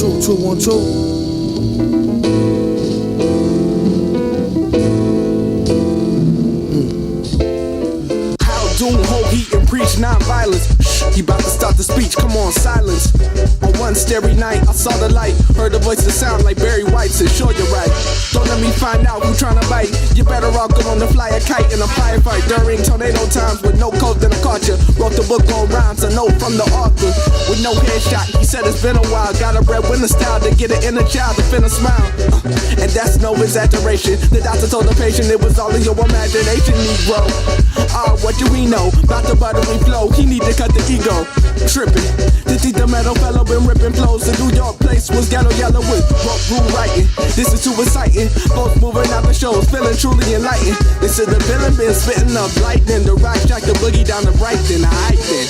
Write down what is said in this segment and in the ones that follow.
2, 1, 2. Doom, hold heat and preach non-violence. Shh, he about to start the speech, come on, silence. On one starry night, I saw the light, heard the voice that sound like Barry White, said sure you're right. Don't let me find out who tryna bite. You better off going to fly a kite in a firefight during tornado times with no coat than a caught you. Wrote the book on rhymes, a note from the author with no headshot. He said it's been a while, got a breadwinner style to get it in a child to finna smile. And that's no exaggeration. The doctor told the patient it was all in your imagination, Negro. What do we know about the buttery flow? He need to cut the ego. Tripping. To think the metal fellow been ripping flows. The New York place was ghetto yellow with rock rule writing. This is too exciting. Folks moving out the shows, feeling truly enlightened. They said the villain been spitting up lightning. The rock jack the boogie down the right, then I then.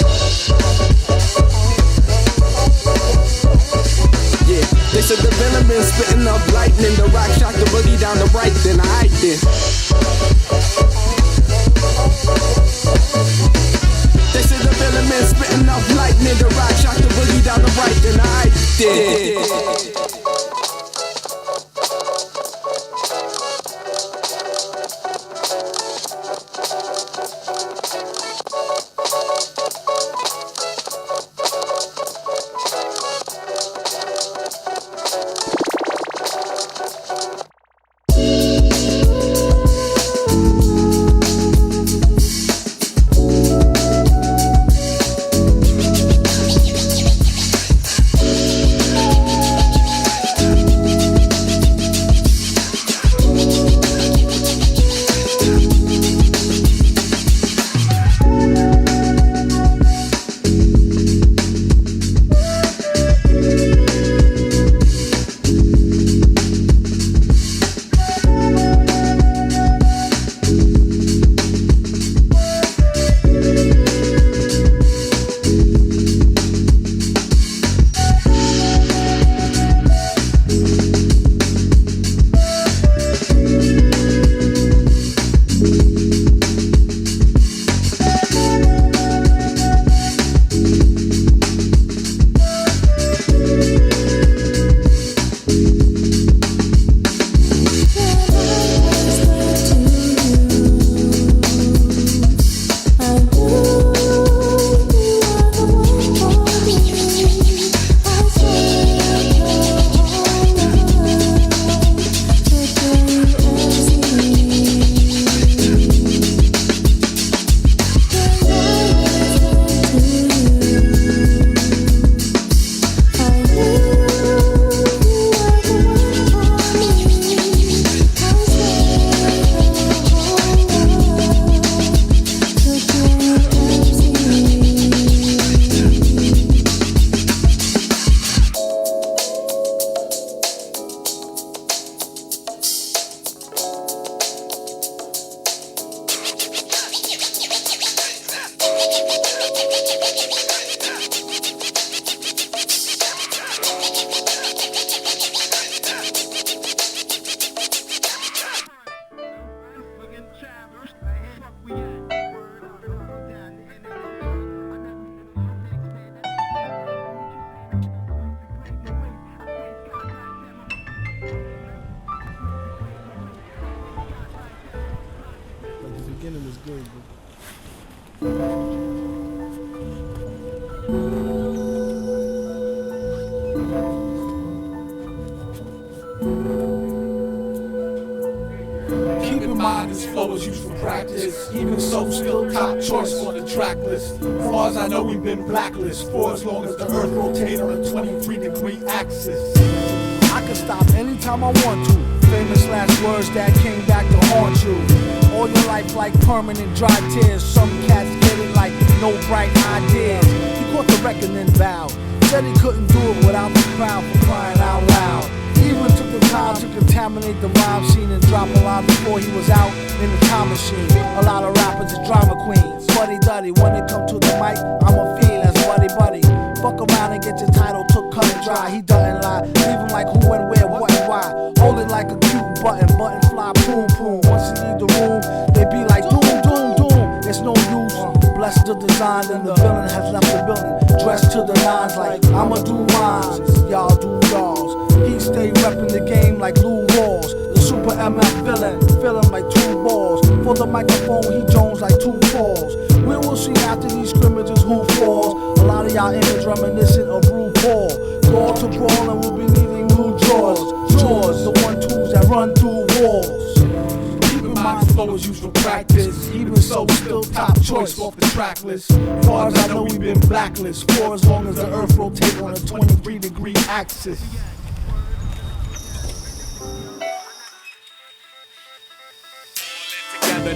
Yeah, they said the villain been spitting up lightning. The rock shock the boogie down the right, then I then. They said the villain been spitting up lightning. The rock shock the boogie down the right, then I did. beginning was good, Keep in mind this flow is used for practice. Even so, still top choice on the track list. As far as I know, we've been blacklisted for as long as the earth rotates on a 23-degree axis. I can stop anytime I want to. Famous last words that came back to haunt you. All your life like permanent dry tears. Some cats get it like no bright ideas. He caught the record and vowed. Said he couldn't do it without the crowd for crying out loud. Even took the time to contaminate the rhyme scene and drop a line before he was out in the time machine. A lot of rappers are drama queens. Buddy duddy, when it come to the mic, I'm a fiend as buddy buddy. Fuck around and get your title took cut and dry. He doesn't lie, leave him like who and where, what and why. Hold it like a cute button fly, boom boom. Once he leave the room, they be like doom doom doom. It's no use. Bless the design, and the villain has left the building. Dressed to the nines like I'ma do rhymes, y'all do y'all. like Lou Rawls. The super MF villain, feeling like 2 balls. For the microphone, he jones like 2 falls. We will see after these scrimmages who falls. A lot of y'all image reminiscent of RuPaul. Brawl to brawl and we'll be needing new drawers. Jaws, the 1-2s that run through walls. Keeping my flow is used for practice. Even so, still top choice off the track list. Far as I know, we've been blacklisted for as long as the earth rotates on a 23-degree axis.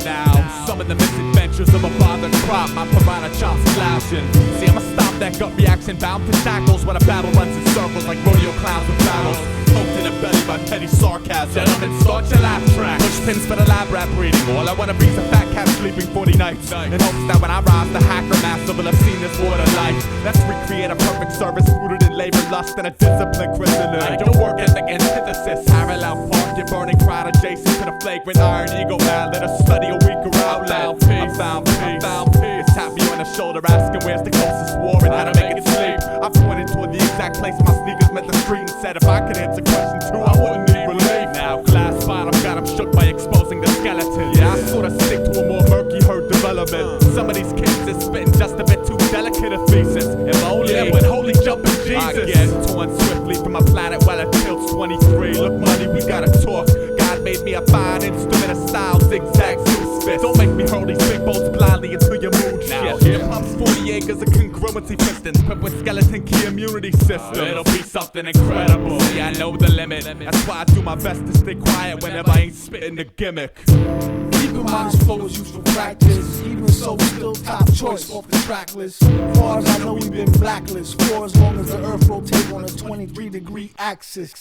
Now, some of the misadventures of a bothered crop, my piranha chops slouching. See, I'ma stop that gut reaction, bound to shackles when a battle runs in circles like rodeo clowns with battles. Poked in the belly by petty sarcasm. Gentlemen, start your laugh track. Push pins for the lab rat breeding. All I wanna be is a fat cat sleeping 40 nights. In hopes that when I rise, the hacker master will have seen this water life. Let's recreate a perfect service rooted in labor, lust, and a disciplined christening. Like your work ethic antithesis, parallel park, your burning crowd adjacent to the flagrant iron ego man. Let us study a weaker outlet. I found peace. Tap me on the shoulder, asking where's the closest war and how to make it sleep. I pointed toward the exact place my sneakers met the street and said if I could answer question 2, I wouldn't need relief. Now glass bottom got him shook by exposing the skeleton. Yeah, I sorta stick to a more murky herd development. Some of these kids is spitting just a bit too delicate a thesis. If only, yeah, but holy jumping Jesus. I get torn swiftly from my planet while it tilts 23. Look, money, we gotta talk. God made me a fine instrument of style, zigzag, Zeus fist. Don't make me hurl these big bolts blindly until your mood shifts. Here pumps 40 acres of congruency pistons, equipped with skeleton key immunity system. It'll be something incredible. See, I know the limit. That's why I do my best to stay quiet whenever I ain't spitting the gimmick. Keeping my flow is used for practice. Even so, still top choice off the track list. Far as I know, we've been blacklisted for as long as the earth rotates on a 23-degree axis.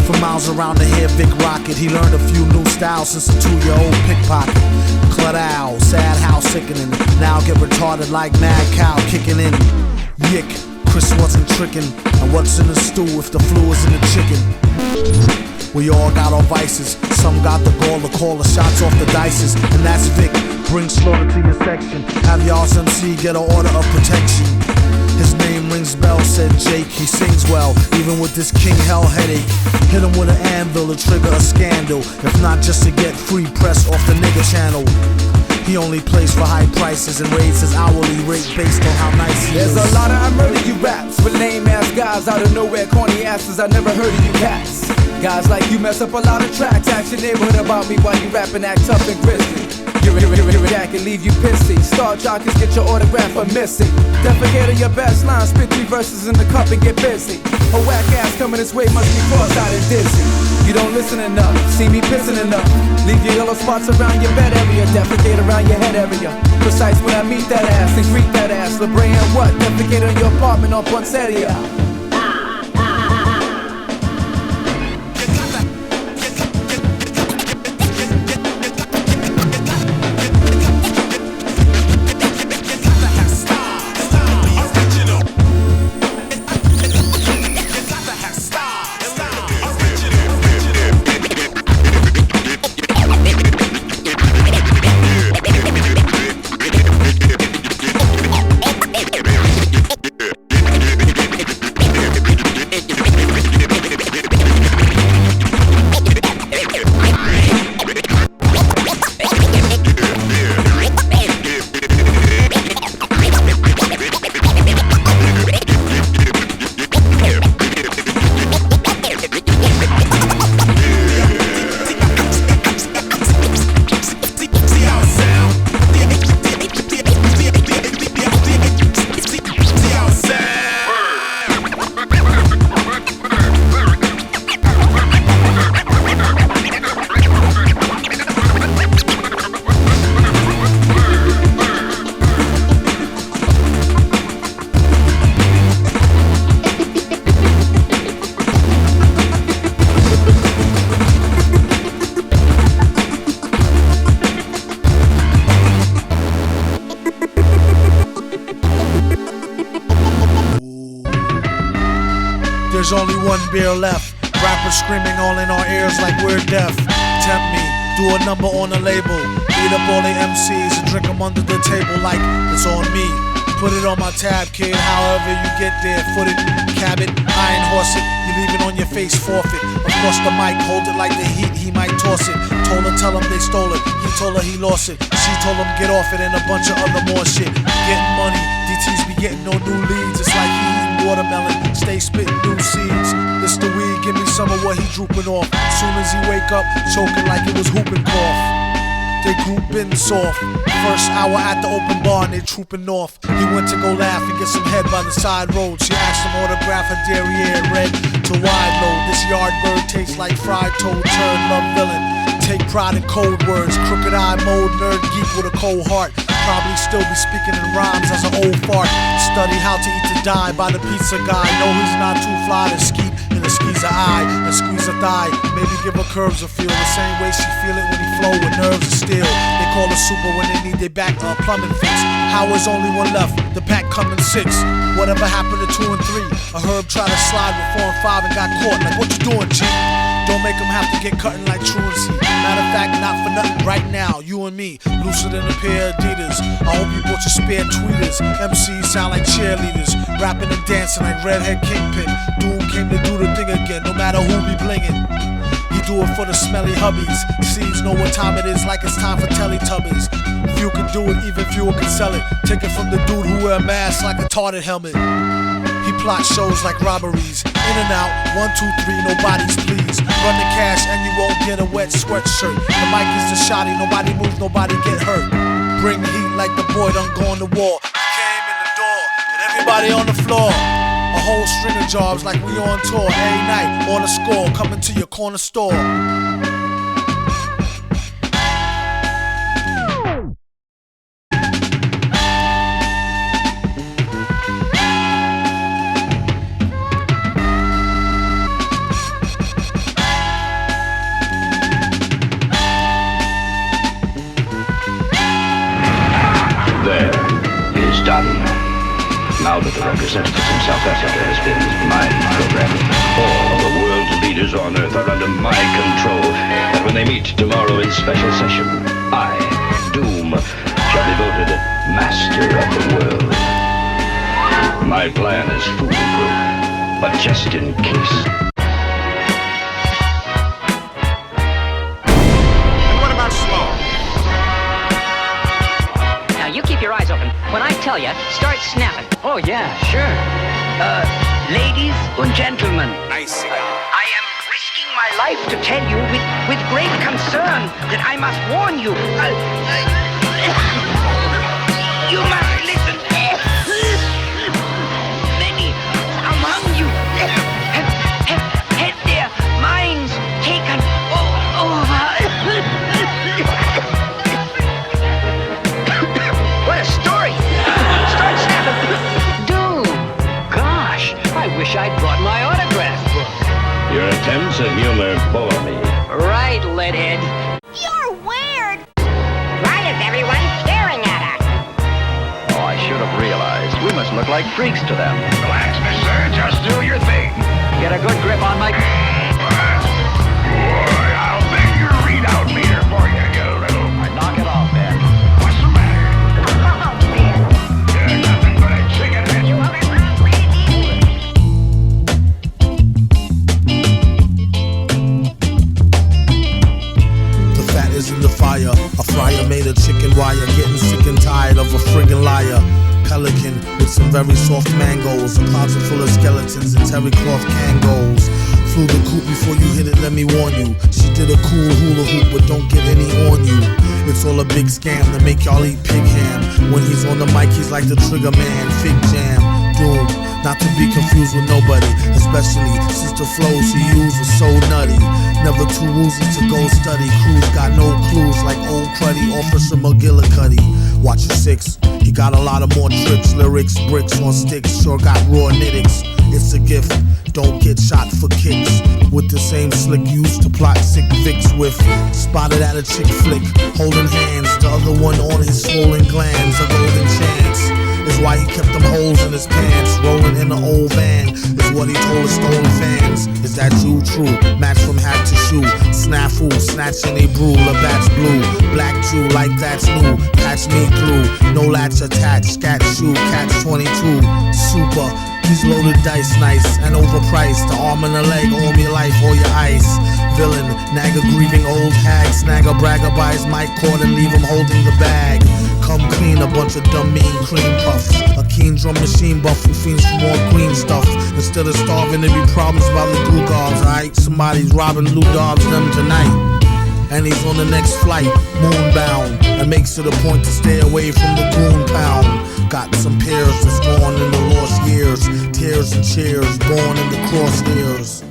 For miles around to hear Vic Rocket, he learned a few new styles since a 2-year-old pickpocket. Cludow, sad how sickening. Now get retarded like mad cow kicking in. Yick, Chris wasn't tricking. And what's in the stew if the flu is in the chicken? We all got our vices. Some got the gall to call the shots off the dices. And that's Vic, bring slaughter to your section. Have y'all's MC get an order of protection. His name rings bells, said Jake, he sings well, even with this king hell headache. Hit him with an anvil to trigger a scandal, if not just to get free press off the nigga channel. He only plays for high prices and raises his hourly rate based on how nice he is. There's a lot of I murder you raps with lame ass guys out of nowhere, corny asses, I never heard of you cats. Guys like you mess up a lot of tracks, ask your neighborhood about me while you rapping, act tough and grizzly. You're a jack and leave you pissy. Star jockers get your autograph for missing. Defecate on your best line, spit 3 verses in the cup and get busy. A whack ass coming this way must be cross-eyed and dizzy. You don't listen enough, see me pissing enough. Leave your yellow spots around your bed area, defecate around your head area. Precise when I meet that ass and greet that ass. LeBray and what? Defecate on your apartment on Ponceria. There's only one beer left. Rappers screaming all in our ears like we're deaf. Tempt me, do a number on a label. Beat up all the MCs and drink them under the table like it's on me. Put it on my tab, kid, however you get there. Foot it, cab it, iron horse it. You leave it on your face, forfeit. Across the mic, hold it like the heat, he might toss it. Told her, tell him they stole it. He told her he lost it. She told him get off it and a bunch of other more shit. Getting money, DTs be getting no new leads. It's like he eating watermelon, stay spitting new seeds. This the weed, give me some of what he drooping off. Soon as he wake up, choking like it was whooping cough. They group been soft. First hour at the open bar and they trooping off. He went to go laugh and get some head by the side road. She asked him autograph her derriere red to wide load. This yard bird tastes like fried toad, turd, love villain. Take pride in code words, crooked eye mode, nerd geek with a cold heart. Probably still be speaking in rhymes as an old fart. Study how to eat to die by the pizza guy. No, he's not too fly to skeet in the squeeze a eye and squeeze a thigh. Maybe give her curves a feel the same way she feel it when he flow with nerves of steel. They call her super when they need their back plumbing fix. How is only one left? The pack coming 6. Whatever happened to 2 and 3? A herb tried to slide with 4 and 5 and got caught. Like what you doing, G? Don't make them have to get cutting like truancy. Matter of fact, not for nothing right now. You and me, looser than a pair of Adidas. I hope you bought your spare tweeters. MCs sound like cheerleaders, rapping and dancing like Redhead Kingpin. Doom came to do the thing again, no matter who be blingin'. He do it for the smelly hubbies. Seeds know what time it is, like it's time for Teletubbies. Few can do it, even fewer can sell it. Take it from the dude who wear a mask like a tarted helmet. He plots shows like robberies. In and out, 1, 2, 3, nobody's pleased. Run the cash and you won't get a wet sweatshirt. The mic is the shotty, nobody moves, nobody get hurt. Bring the heat like the boy done gone to war. He came in the door and everybody on the floor. A whole string of jobs like we on tour. Every night on a score, coming to your corner store. Now that the representative from South Africa has been mind programmed, all of the world's leaders on Earth are under my control. And when they meet tomorrow in special session, I, Doom, shall be voted master of the world. My plan is foolproof, but just in case. And what about Sloan? Now you keep your eyes open. When I tell you, start snapping. Oh yeah, sure. Ladies and gentlemen. Nice cigar. I am risking my life to tell you with great concern that I must warn you. You must listen. Many among you have had their minds taken over. What a story! Start snapping. Dude, gosh, I wish I'd brought my autograph book. Your attempts at humor bore me. Right, Leadhead. You're weird! Why is everyone staring at us? Oh, I should have realized. We must look like freaks to them. Relax, mister. Just do your thing. Get a good grip on my... Boy, I'll bang your readout meter for you, you little... Knock it off, man. What's the matter? Oh, man. You're nothing but a chicken head. The fat is in the fire. A fryer made of chicken wire. Getting sick and tired of a friggin' liar. Pelican with some very soft mangoes. A closet full of skeletons and terry cloth kangos. Flew the coop before you hit it, let me warn you. She did a cool hula hoop, but don't get any on you. It's all a big scam to make y'all eat pig ham. When he's on the mic, he's like the trigger man. Fig jam, Doom, not to be confused with nobody. Especially since the flows he used was so nutty. Never too woozy to go study. Crews got no clues like old cruddy Officer McGillicuddy. Watch your 6, he got a lot of more tricks. Lyrics, bricks on sticks, sure got raw nittics. It's a gift, don't get shot for kicks. With the same slick used to plot sick Vicks with. Spotted at a chick flick, holding hands. The other one on his swollen glands. A golden chance is That's why he kept them holes in his pants. Rolling in the old van is what he told his stolen fans. Is that you? True. Match from hat to shoe. Snafu, snatching a brew. Labatt's blue. Black Jew, like that's new. Patch me through. No latch attached. Scat shoe. Catch 22. Super. These loaded dice nice and overpriced. The arm and the leg, all me life, all your ice. Villain, nagger grieving old hag. Snagger bragger by his mic cord and leave him holding the bag. Come clean, a bunch of dumb mean cream puffs. A keen drum machine buff who fiends for more green stuff. Instead of starving, there be problems about the blue guards, alright? Somebody's robbing blue dogs them tonight. And he's on the next flight, moonbound, and makes it a point to stay away from the goon pound. Got some peers that's gone in the lost years, tears and cheers, born in the crosshairs.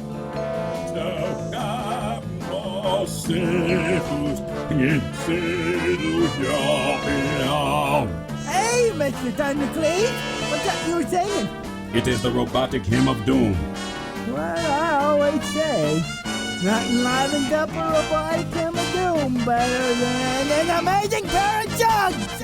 Hey, Mr. Thundercleave, what's up you were singing? It is the robotic hymn of doom. Well, I always say, nothing livens up a robotic hymn of doom better than an amazing pair of jugs!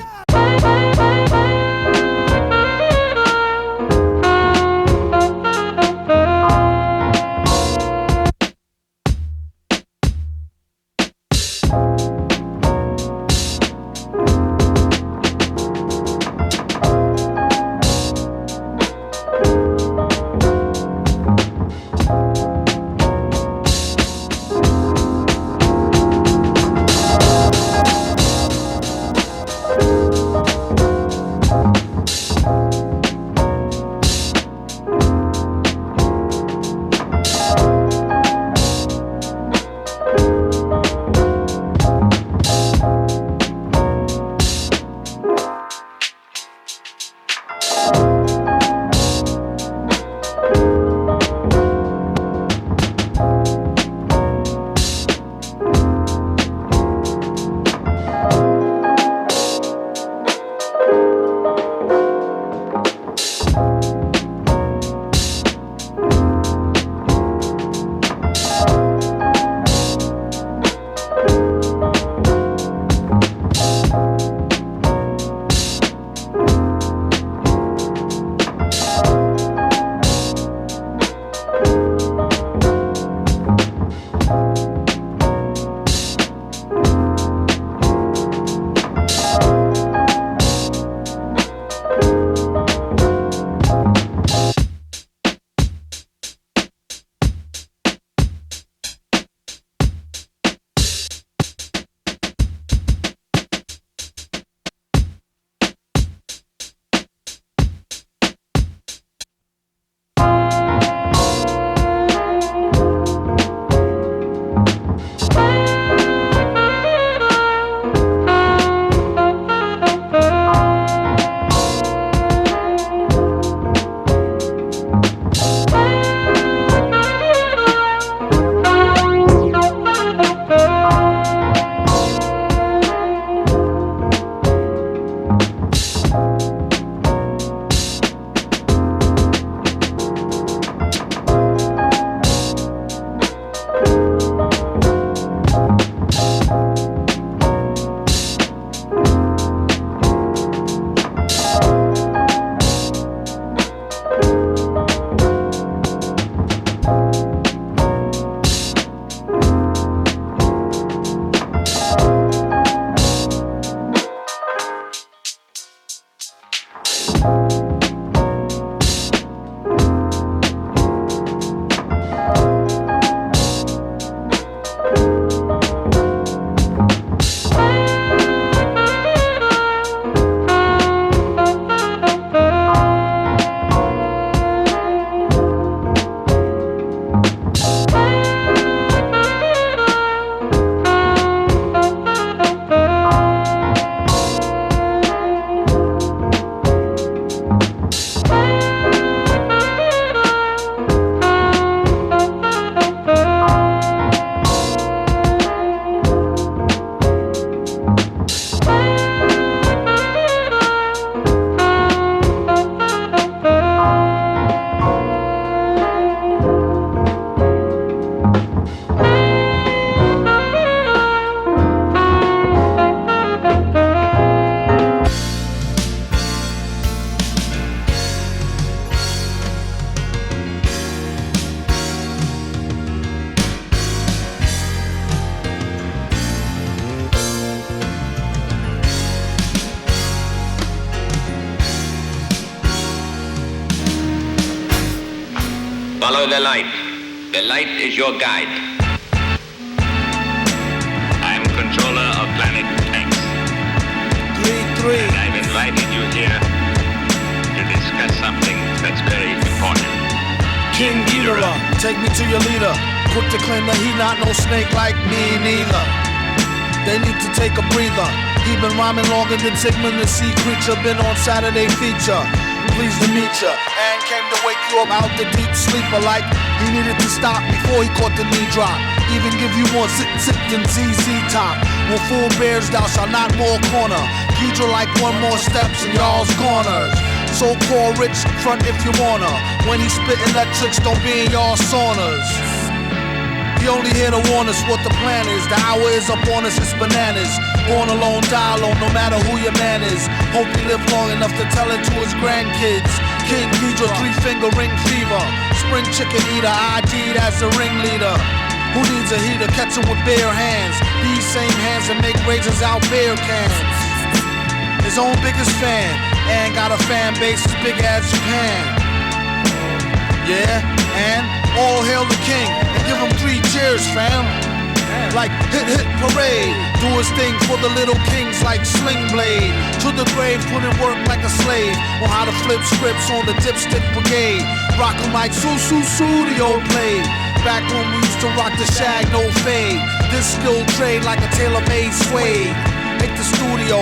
Follow the light. The light is your guide. I'm controller of planet X. 3-3. And I've invited you here to discuss something that's very important. King Ghidorah, take me to your leader. Quick to claim that he not no snake like me neither. They need to take a breather. He been rhyming longer than Sigmund the Sea Creature. Been on Saturday feature. Pleased to meet ya. And came to wake you up out the deep sleeper. Like he needed to stop before he caught the knee drop. Even give you more sit than ZZ Top. When full bears thou shalt not more corner. Ghidra like one more steps in y'all's corners. So-called rich front if you wanna. When he spit electrics, don't be in y'all saunas. He only here to warn us what the plan is. The hour is up on us, it's bananas. Born alone, die alone, no matter who your man is. Hope he live long enough to tell it to his grandkids. King Ghidra, 3-finger ring fever. Spring chicken eater, ID'd as the ringleader. Who needs a heater? Catch him with bare hands. These same hands that make razors out beer cans. His own biggest fan, and got a fan base as big as Japan. Yeah, and all hail the king, and give him 3 cheers, fam. Like hit parade, do his thing for the little kings like Sling Blade. To the grave, put in work like a slave. On how to flip scripts on the dipstick brigade. Rock 'em like Studio played. Back when we used to rock the shag, no fade. This skill trade like a tailor-made suede. Hit the studio,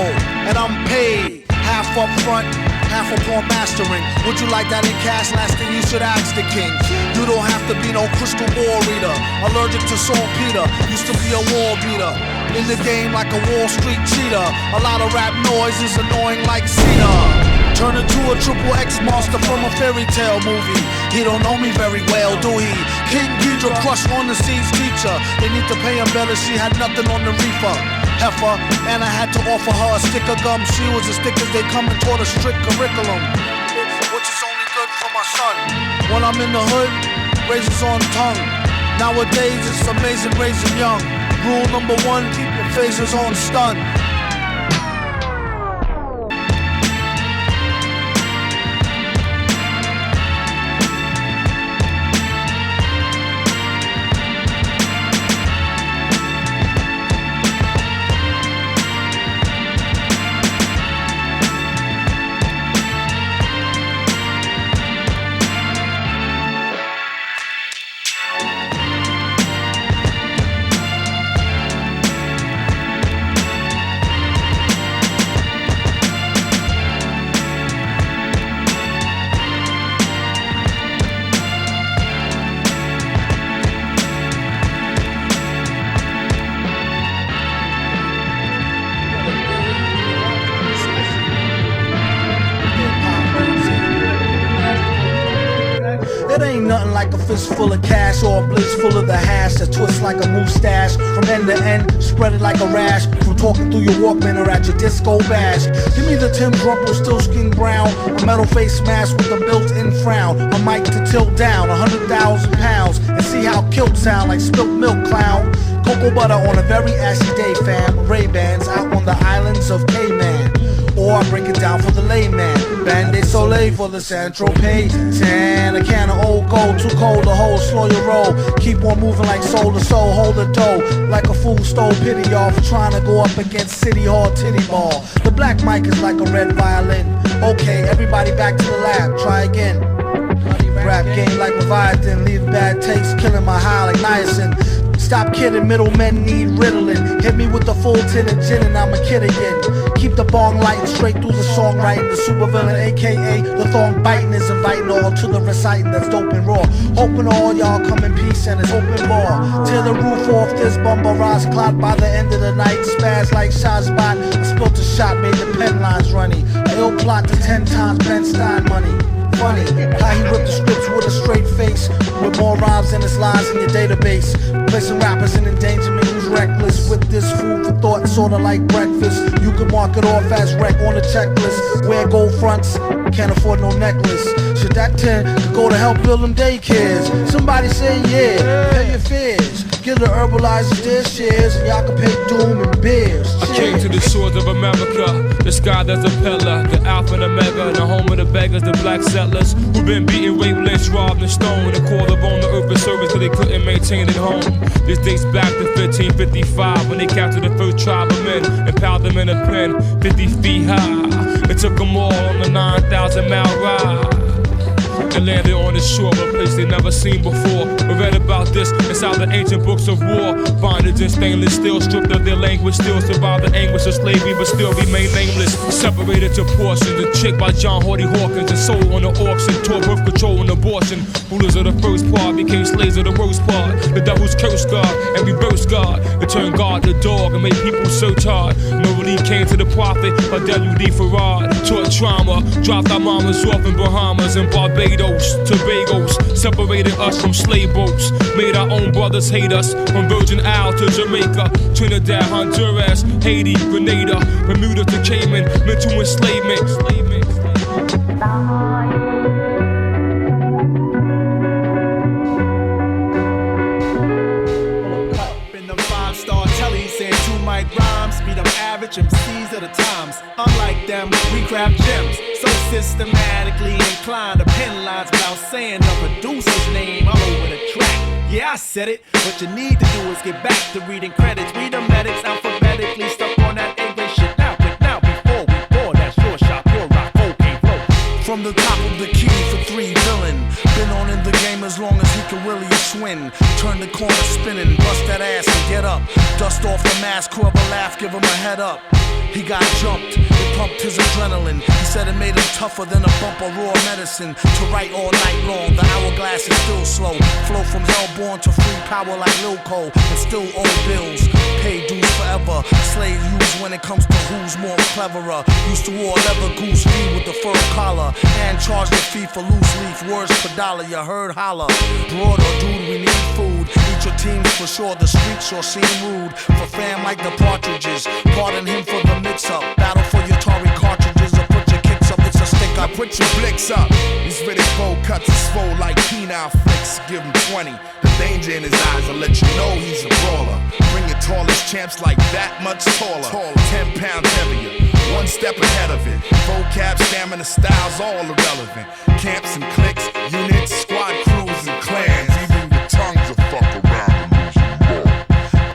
and I'm paid. Half up front, half upon mastering. Would you like that in cash? Last thing you should ask the king. You don't have to be no crystal ball reader. Allergic to saltpeter, used to be a wall beater. In the game like a Wall Street cheater. A lot of rap noise is annoying like Cena. Turn into a triple X monster from a fairy tale movie. He don't know me very well, do he? King Ghidra crushed on the seas teacher. They need to pay him better, she had nothing on the reefer. Heifer, and I had to offer her a stick of gum. She was as thick as they come and taught a strict curriculum, which is only good for my son. When I'm in the hood, razors on tongue. Nowadays it's amazing raising young. Rule number 1, keep your phasers on stun. It ain't nothing like a fist full of cash or a blitz full of the hash that twists like a mustache. From end to end, spread it like a rash. From talking through your Walkman or at your disco bash. Give me the Tim Rumple still skin brown. A metal face mask with a built-in frown. A mic to tilt down 100,000 pounds. And see how kilt sound like spilt milk clown. Cocoa butter on a very ashy day, fam. Ray-Bans out on the islands of Cayman. Or I break it down for the layman. Band-Aid Soleil for the Central Pay. Tan, a can of old gold, too cold to hold, slow your roll. Keep on moving like soul to soul, hold the dough. Like a fool stole pity y'all for trying to go up against City Hall titty ball. The black mic is like a red violin. Okay, everybody back to the lab, try again. Rap game like Leviathan, leave bad taste, killing my high like niacin. Stop kidding, middlemen need Ritalin. Hit me with the full tin of gin and I'm a kid again. Keep the bong lighting straight through the songwriting. The supervillain, aka the thong biting, is inviting all to the reciting that's dope and raw. Hoping all y'all come in peace and it's open bar. Tear the roof off this bumper rise clock by the end of the night. Spaz like Shazbot. I spilt a shot, made the pen lines runny. I ill plot to 10 times Ben Stein money. Funny how he ripped the scripts with a straight face, with more rhymes than his lines in your database. Placing rappers in endangerment who's reckless. With this food for thought, sorta like breakfast. You can mark it off as wreck on the checklist. Wear gold fronts, can't afford no necklace. Should that 10 could go to help build them daycares? Somebody say yeah, pay your fears. Give the herbalizers their shares, and y'all can pay Doom and beers. I came to the shores of America, the sky that's a pillar, the alpha and omega, the home of the beggars, the black settlers who've been beaten, raped, lynched, Just robbed and stoned and called upon the urban service cause they couldn't maintain it home. This dates back to 1555 when they captured the first tribe of men and piled them in a pen 50 feet high. It took them all on the 9,000-mile ride. They landed on the shore of a place they never seen before. We read about this inside the ancient books of war. Bondage and stainless steel, stripped of their language, still survive the anguish of slavery, but still remain nameless. Separated to portions, a chick by John Hardy Hawkins, and sold on the auction, tore birth control and abortion. Rulers of the first part became slaves of the worst part. The devil's cursed God and reversed God. It turned God to dog and made people search hard. No relief came to the prophet or W.D. Farad. Taught trauma, dropped our mamas off in Bahamas and Barbados. Tobagos separated us from slave boats, made our own brothers hate us. From Virgin Isle to Jamaica, Trinidad, Honduras, Haiti, Grenada, Bermuda to Cayman, mental enslavement. In the 5-star telly saying 2 mic rhymes, beat up average MCs of the times. Unlike them, we craft gems. So systematically inclined to pen lines without saying the producer's name all over the track. Yeah, I said it. What you need to do is get back to reading credits. Read the medics alphabetically, stuck on that English shit. Now, quick now, before we pour, that's your shop, your rock, okay, flow. From the top of the key for 3 villain. Been on in the game as long as he can really swing. Turn the corner spinning, bust that ass and get up. Dust off the mask, whoever laugh, give him a head up. He got jumped, it pumped his adrenaline. He said it made him tougher than a bump of raw medicine. To write all night long, the hourglass is still slow. Flow from hellborn to free power like Lil Cole. And still owe bills, pay dues forever. Slave used when it comes to who's more cleverer. Used to wear leather goose fee with the fur collar. And charge the fee for loose leaf, words per dollar, you heard holler. Broad or dude, we need food. Eat your teams for sure, the streets sure seem rude. For fam like the Partridges, pardon him for the mix-up. Battle for your Tory cartridges or put your kicks up, it's a stick up. Put your blicks up. These Riddick bowl cuts are swole like penile flicks. Give him 20. The danger in his eyes will let you know he's a brawler. Bring your tallest champs like that much taller. 10 pounds heavier, 1 step ahead of it. Vocab, stamina, styles, all irrelevant. Camps and cliques, units, squad crews and clans. Even your tongues will fuck around and lose them all.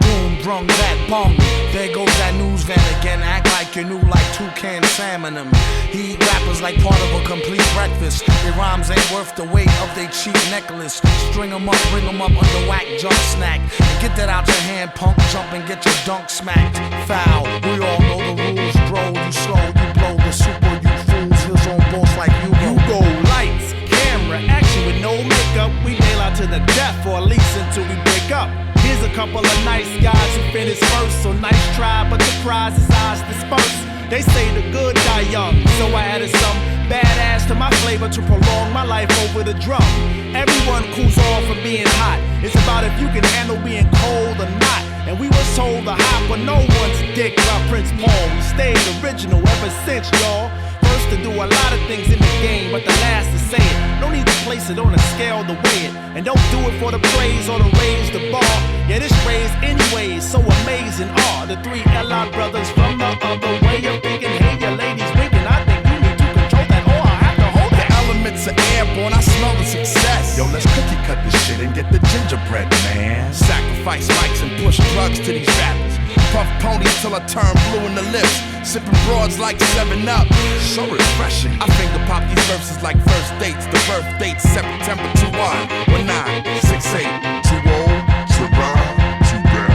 Boom, brung that bong. There goes that news van again. Act like you're new like toucan Sam and them. He eat rappers like part of a complete breakfast. Their rhymes ain't worth the weight of their cheap necklace. String them up, bring them up under whack junk snack. And get that out your hand, punk, jump and get your dunk smacked. Foul, we all know the rules, bro. You slow, you blow the super, you fools. His own boss like you go. Lights, camera, action with no makeup. We nail out to the death, or at least until we break up. Here's a couple of nice guys who finished first. So nice try, but the prize is ours dispersed. They say the good die young, so I added some badass to my flavor to prolong my life over the drum. Everyone cools off from being hot. It's about if you can handle being cold or not. And we were told to hop with no one's dick by Prince Paul. We stayed original ever since, y'all. First to do a lot of things in the game, but the last to say it. No need to place it on a scale to weigh it. And don't do it for the praise or to raise the bar. Yeah, this raise anyways, so amazing are the 3 L.I. brothers from the other way of thinking. Hey, your ladies winking, I think you need to control that, or I have to hold that. The elements are airborne, I smell the success. Yo, let's cookie cut this shit and get the gingerbread, man. Sacrifice mics and push drugs to these rappers. Puff ponies till I turn blue in the lips. Sipping broads like 7-Up. So refreshing. I finger pop these verses like first dates. The birth date September 21, 19, 68. Too old to rhyme, too bad.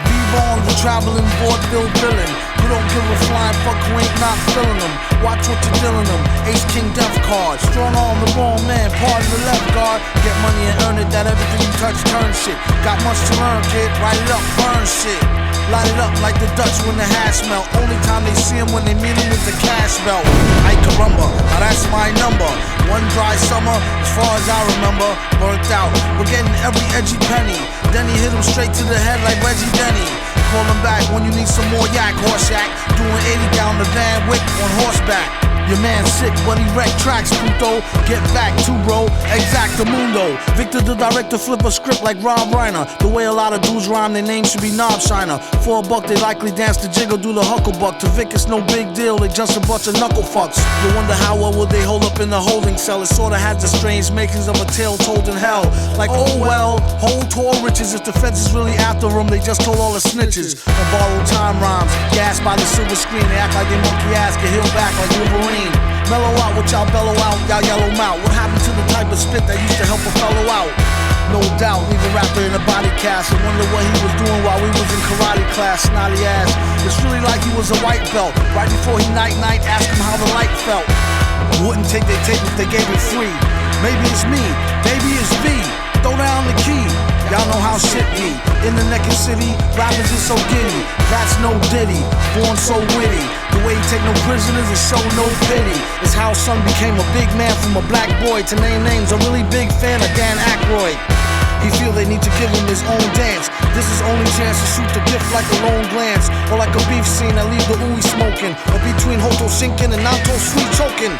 Reborn, the traveling vaudeville villain. You don't give a flying fuck who ain't not feeling them. Watch what you're dealing them. Ace King Death card. Strong arm the wrong man, pardon the left guard. Get money and earn it, that everything you touch turn shit. Got much to learn, kid. Write it up, burn shit. Light it up like the Dutch when the hash melt. Only time they see him when they meet him with the cash belt. I carumba, now that's my number. One dry summer, as far as I remember, burnt out. We're getting every edgy penny. Then he hit him straight to the head like Reggie Denny. Call him back when you need some more yak, horse yak. Doing 80 down the Van Wick on horseback. Your man sick, but he wrecked tracks, puto. Get back to bro, exactamundo. Victor the director flip a script like Rob Reiner. The way a lot of dudes rhyme, their name should be Knob Shiner. For $1, they likely dance the jiggle, do the hucklebuck. To Vic, it's no big deal, they just a bunch of knuckle fucks. You wonder how well would they hold up in the holding cell. It sorta had the strange makings of a tale told in hell. Like, oh well, hold tall riches. If the feds is really after them, they just told all the snitches. On borrowed time rhymes, gassed by the silver screen. They act like they monkey ass, get healed back like Wolverine. Mellow out what y'all bellow out, y'all yellow mouth. What happened to the type of spit that used to help a fellow out? No doubt, leave a rapper in a body cast. I wonder what he was doing while we was in karate class. Snotty ass, it's really like he was a white belt. Right before he night-night, ask him how the light felt. Wouldn't take their tape if they gave it free. Maybe it's me, maybe it's V. Throw down the key, y'all know how shit be. In the naked city, rappers is so giddy. That's no ditty, born so witty. The way he take no prisoners and show no pity. It's how son became a big man from a black boy. To name names, a really big fan of Dan Aykroyd. He feel they need to give him his own dance. This is only chance to shoot the gift like a lone glance. Or like a beef scene that leave the ooey smoking. Or between Hoto sinking and Nanto sweet choking.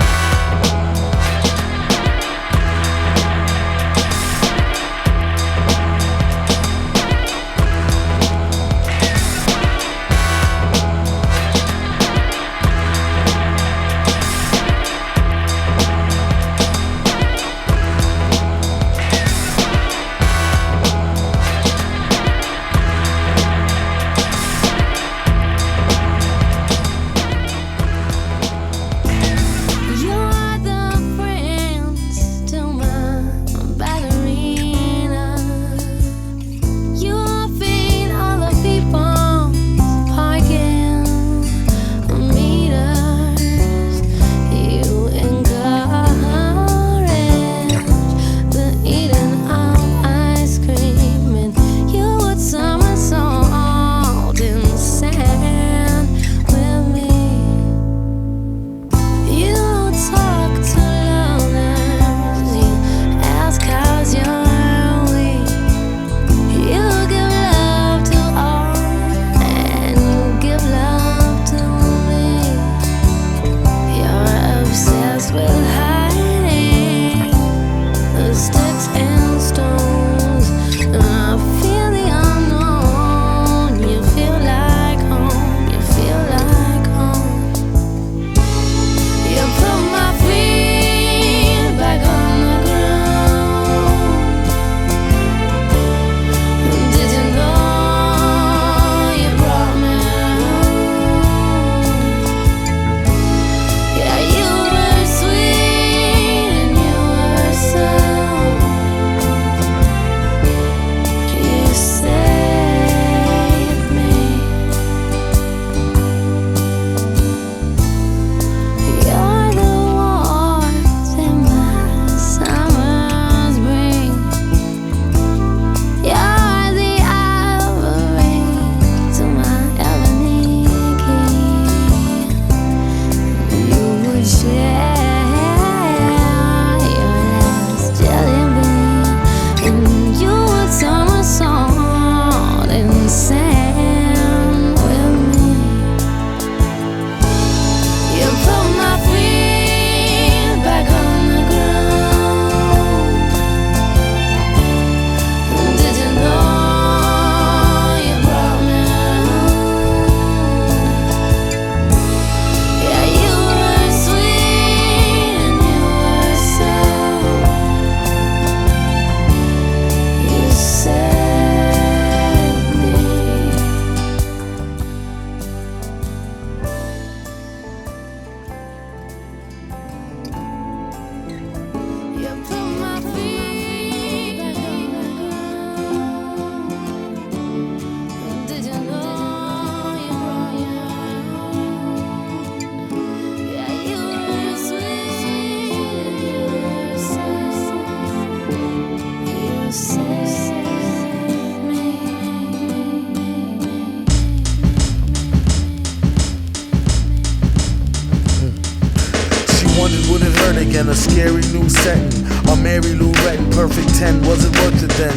again, a scary new setting. A Mary Lou Retton, perfect 10, wasn't worth it then.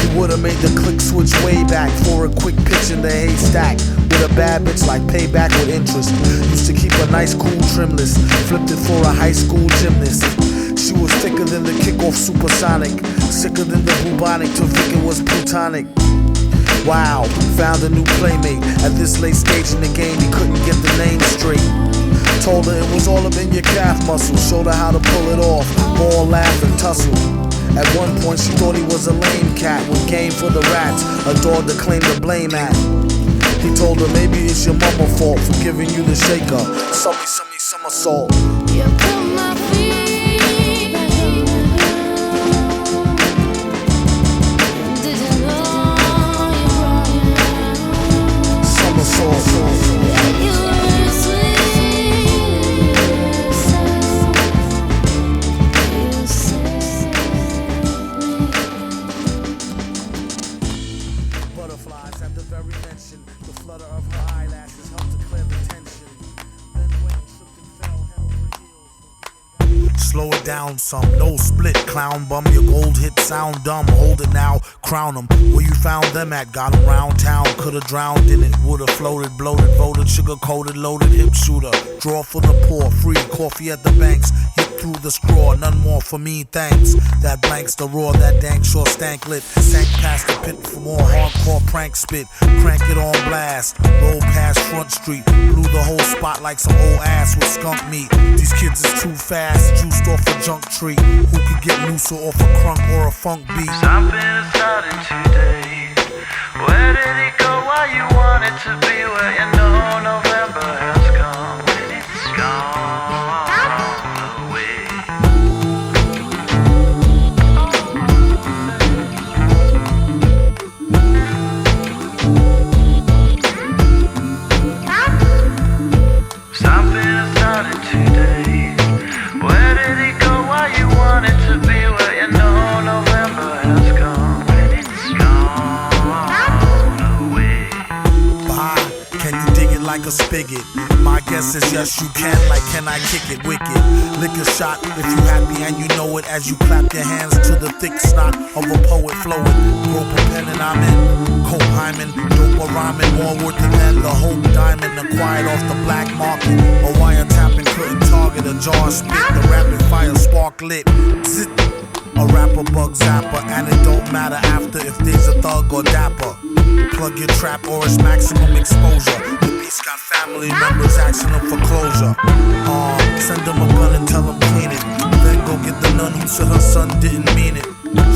He Would've made the click switch way back for a quick pitch in the haystack. With a bad bitch like payback with interest. Used to keep a nice cool trimless. Flipped it for a high school gymnast. She was thicker than the kickoff supersonic. Sicker than the bubonic till Vic was plutonic. Wow, found a new playmate. At this late stage in the game, he couldn't get the name straight. Told her it was all up in your calf muscle. Showed her how to pull it off. More laugh and tussle. At one point she thought he was a lame cat with game for the rats, a dog to claim the blame at. He told her maybe it's your mama's fault for giving you the shaker. Somersault. You put my feet back on the ground. Did you know you brought your somersault. Yeah, you were sweet. You saved me. Butterflies at the very mention. The flutter of her eyelashes helped to clear the tension. Then went, tripped and fell, head over heels. Slow it down some, no split, clown bum. Your gold hit sound dumb. Hold it now, crown them. Where you found them at? Got them round town. Could've drowned in it. Would've floated, bloated, voted, sugar coated, loaded, hip shooter. Draw for the poor, free coffee at the banks. Hit through the straw, none more for me, thanks. That blanks the roar, that dank sure stank lit. Sank past the pit for more hardcore prank spit. Crank it on blast, roll past Front Street. Blew the whole spot like some old ass with skunk meat. These kids is too fast, juiced off a junk tree. Who could get looser off a crunk or a funk beat? Something is starting today. Where did it go? Why you want it to be? Where you know November has come and it's gone away. Something is starting today. Where did it go? Why you want it to be? Where you know November has come and it's gone away. Bah, can you dig it like a spigot? My guess is yes you can, like can I kick it wicked? Lick a shot if you happy and you know it. As you clap your hands to the thick snot of a poet flowing. Rope a pen and I'm in. Cope hymen, dope or rhyming. More worth than the hope diamond. Acquired off the black market. A wiretapping couldn't target. A jar spit, the rapid fire spark lit. Zit. A rapper bug zapper, and it don't matter after if there's a thug or dapper. Plug your trap or it's maximum exposure. The beast got family members asking them for closure. Send them a gun and tell them clean it. Then go get the nun who said her son didn't mean it.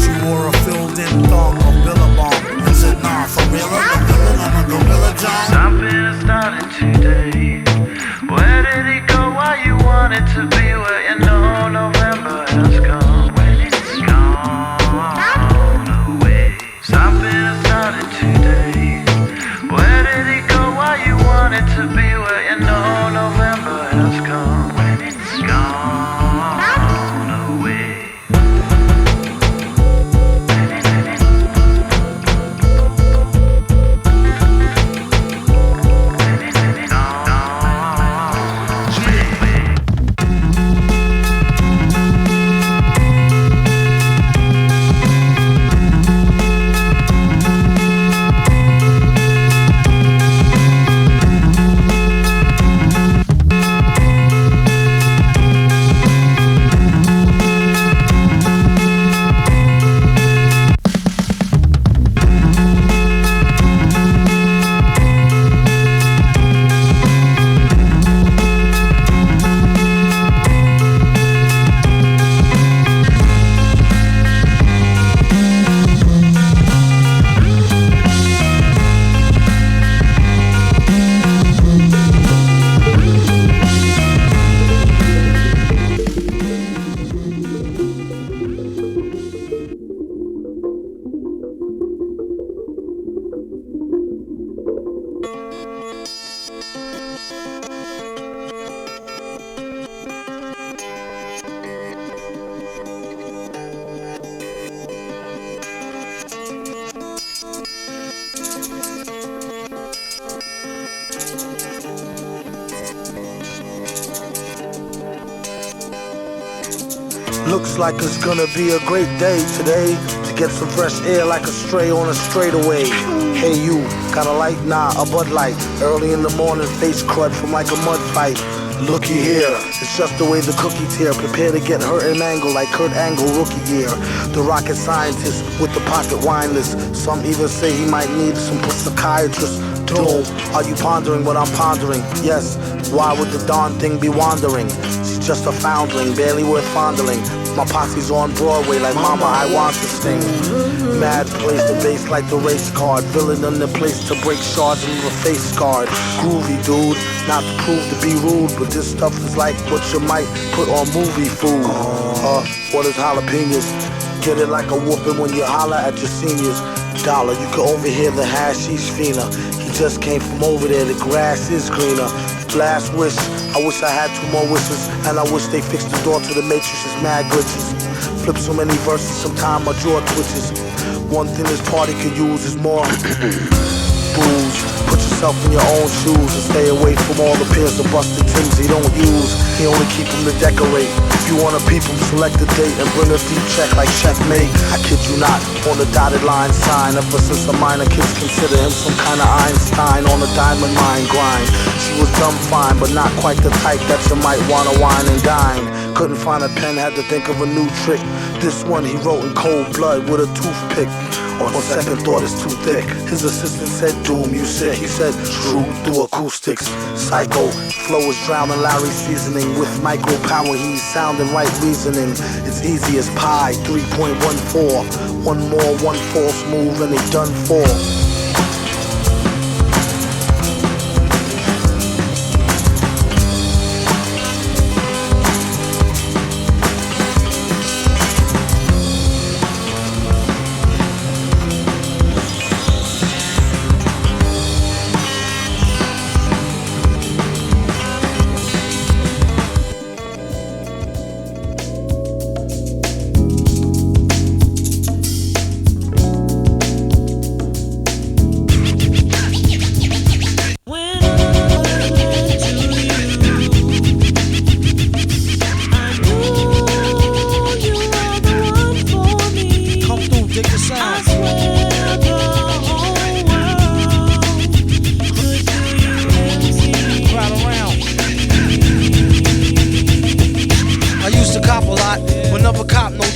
She wore a filled-in thong of Billabong and said, nah, for real, I'm a gorilla John. Something is starting today. Where did it go? Why you want it to be? Where you know November has come when it's gone away. Something is starting today. Where did it go? Why you want it to be? Where you know November has come when it's gone away. Looks like it's gonna be a great day today to get some fresh air like a stray on a straightaway. Hey you, got a light? Nah, a Bud Light. Early in the morning, face crud from like a mud fight. Looky here, it's just the way the cookie tear. Prepare to get hurt and mangled like Kurt Angle rookie year. The rocket scientist with the pocket wine list. Some even say he might need some psychiatrist. Doom, are you pondering what I'm pondering? Yes, why would the darn thing be wandering? She's just a foundling, barely worth fondling. My posse's on Broadway like Mama, I want to sting. Mad plays the bass like the race card. Villain in the place to break shards and leave a face scarred. Groovy dude, not to prove to be rude, but this stuff is like what you might put on movie food. What is jalapenos? Get it like a whooping when you holler at your seniors. Dollar, you can overhear the hashish fiender. He just came from over there, the grass is greener. Last wish, I wish I had 2 more wishes. And I wish they fixed the door to the Matrix's mad glitches. Flip so many verses, sometime my jaw twitches. One thing this party could use is more booze. Put yourself in your own shoes and stay away from all the pairs of busted things he don't use. He only keep them to decorate. If you wanna peep him, select a date and bring a deep check like checkmate. I kid you not, on the dotted line sign. Ever since a minor, kids consider him some kind of Einstein on a diamond mine grind. She was dumb fine, but not quite the type that you might wanna wine and dine. Couldn't find a pen, had to think of a new trick. This one he wrote in cold blood with a toothpick. On second thought, it's too thick. His assistant said, Doom, you sick. He said, true, through acoustics. Psycho, flow is drowning Larry's seasoning. With micro power, he's sounding right reasoning. It's easy as pie, 3.14. One more, one false move, and they done for.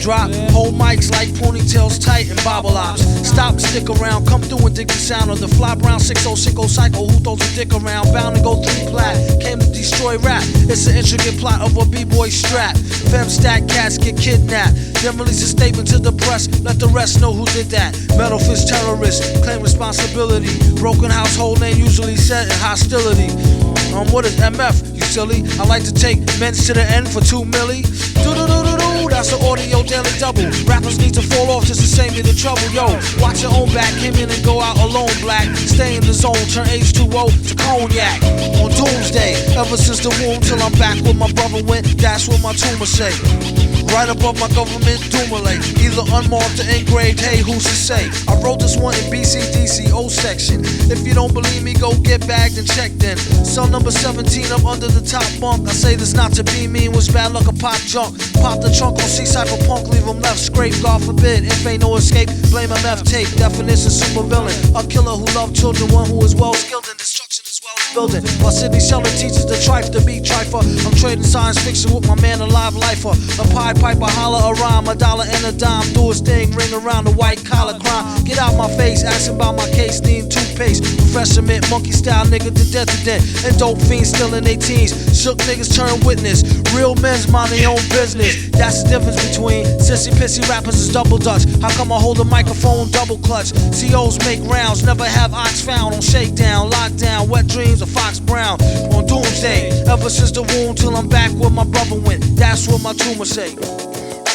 Drop whole mics like ponytails tight and bobble ops. Stop, stick around, come through and dig the sound of the fly brown 6060 psycho who throws a dick around. Bound to go 3 plat, came to destroy rap. It's an intricate plot of a b-boy strap. Fem stack cats get kidnapped. Then release a statement to the press, let the rest know who did that. Metal fist terrorists, claim responsibility. Broken household name usually set in hostility. What is MF, you silly? I like to take men's to the end for 2 milli. Do-do-do-do-do, that's an audio daily double. Rappers need to fall off just to save me the trouble. Yo, watch your own back, came in and go out alone black. Stay in the zone, turn H2O to cognac. On Doomsday, ever since the womb till I'm back where my brother went, that's what my tumor say. Right above my government Dumile, either unmarked or engraved, hey, who's to say? I wrote this one in BCDC O section. If you don't believe me, go get bagged and checked in. Cell number 17 up under the top bunk. I say this not to be mean, was bad luck a pop junk. Pop the trunk on C-Cypher punk, leave him left scraped, God forbid. If ain't no escape, blame MF tape. Definition super villain, a killer who loved children, one who is well skilled in destruction as well as building. While Sidney Sheldon teaches the trife to be trifer, I'm trading science fiction with my man, a live lifer. A pie piper, holler a rhyme, $1 and a dime. Do his thing, ring around the white collar crime. Get out my face, asking about my case, need toothpaste. Refreshment, monkey style nigga to death to death. And dope fiends still in their teens. Shook niggas turn witness. Real men's mind their own business. That's the difference between sissy pissy rappers is double dutch. How come I hold a microphone double clutch? COs make rounds, never have ox found on shakedown, lockdown, wet dreams of Fox Brown. On Doomsday, ever since the womb till I'm back where my brother went. That's what my tumor say.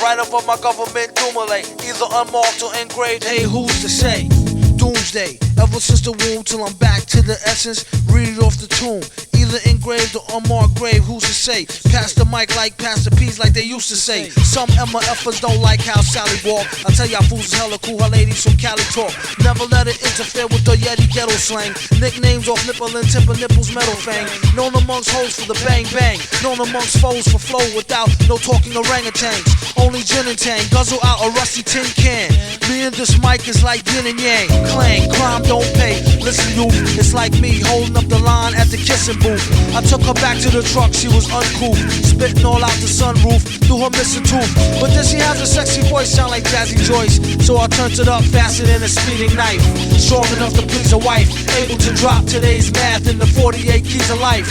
Right above my government Dumile, either unmarked or engraved, hey, who's to say? Doomsday, ever since the womb till I'm back to the essence, read it off the tomb. Either engraved or unmarked grave, who's to say? Pass the mic like Pastor P's like they used to say. Some MFers don't like how Sally walk. I tell y'all fools is hella cool, her ladies from Cali talk. Never let it interfere with the Yeti ghetto slang. Nicknames off nipple and tip of nipples metal fang. Known amongst hoes for the bang bang. Known amongst foes for flow without no talking orangutans. Only gin and tang, guzzle out a rusty tin can. Me and this mic is like yin and yang. Clang, crime don't pay. Listen you, it's like me holding up the line at the kissing booth. I took her back to the truck, she was uncool. Spitting all out the sunroof through her missing tooth. But then she has a sexy voice, sound like Jazzy Joyce. So I turned it up faster than a speeding knife. Strong enough to please a wife. Able to drop today's math in the 48 keys of life.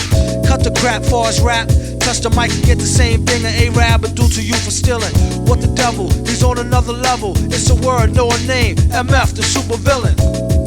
Cut the crap for us rap. Touch the mic and get the same thing an Arab would do to you for stealing. What the devil? He's on another level. It's a word, no a name. MF, the super villain.